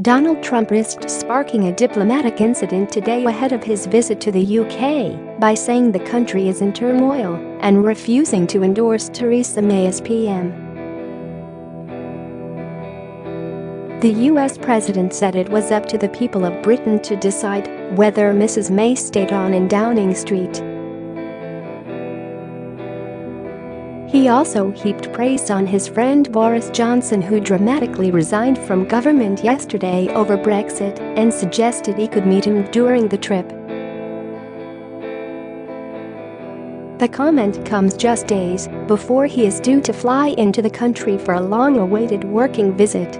Donald Trump risked sparking a diplomatic incident today ahead of his visit to the UK by saying the country is in turmoil and refusing to endorse Theresa May as PM. The US president said it was up to the people of Britain to decide whether Mrs. May stayed on in Downing Street. He also heaped praise on his friend Boris Johnson, who dramatically resigned from government yesterday over Brexit, and suggested he could meet him during the trip. The comment comes just days before he is due to fly into the country for a long-awaited working visit.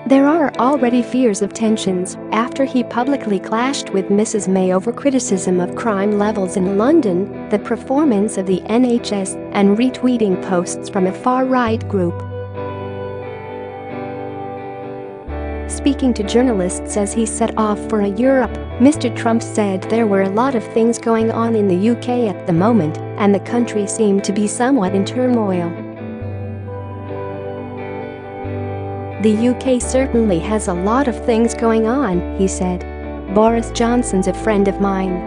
There are already fears of tensions after he publicly clashed with Mrs. May over criticism of crime levels in London, the performance of the NHS, and retweeting posts from a far-right group. Speaking to journalists as he set off for Europe, Mr. Trump said there were a lot of things going on in the UK at the moment, and the country seemed to be somewhat in turmoil. "The UK certainly has a lot of things going on," he said. "Boris Johnson's a friend of mine.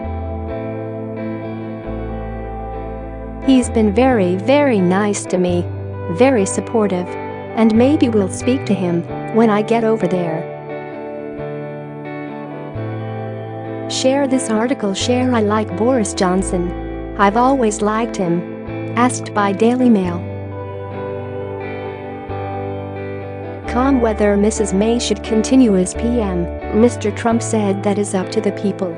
He's been very nice to me, very supportive, and maybe we'll speak to him when I get over there." Share this article. Share I like Boris Johnson. I've always liked him. Asked by Daily Mail. Whether Mrs. May should continue as PM, Mr. Trump said that is up to the people.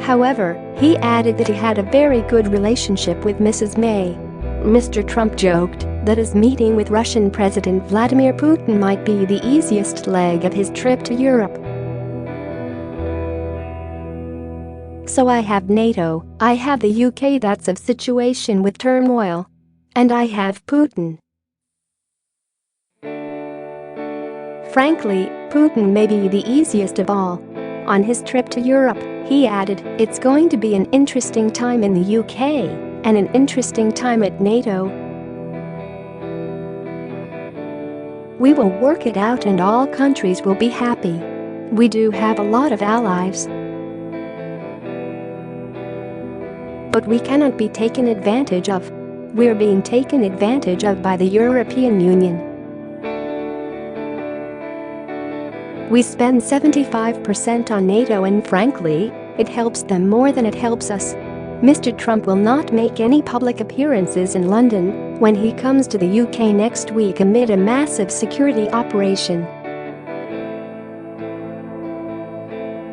However, he added that he had a very good relationship with Mrs. May. Mr. Trump joked that his meeting with Russian President Vladimir Putin might be the easiest leg of his trip to Europe. "So I have NATO, I have the UK, that's a situation with turmoil. And I have Putin. Frankly, Putin may be the easiest of all." On his trip to Europe, he added, "It's going to be an interesting time in the UK and an interesting time at NATO. We will work it out and all countries will be happy. We do have a lot of allies. But we cannot be taken advantage of. We're being taken advantage of by the European Union. We spend 75% on NATO and frankly, it helps them more than it helps us." Mr. Trump will not make any public appearances in London when he comes to the UK next week amid a massive security operation.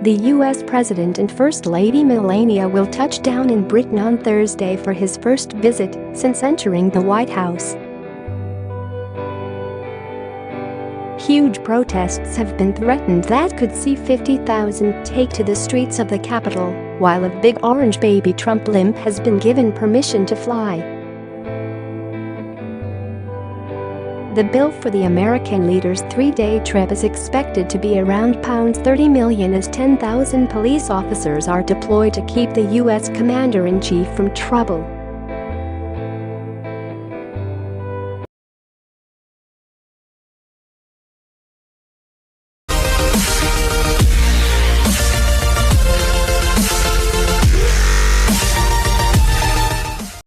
The US President and First Lady Melania will touch down in Britain on Thursday for his first visit since entering the White House. Huge protests have been threatened that could see 50,000 take to the streets of the capital, while a big orange baby Trump blimp has been given permission to fly. The bill for the American leader's three-day trip is expected to be around £30 million as 10,000 police officers are deployed to keep the US commander-in-chief from trouble.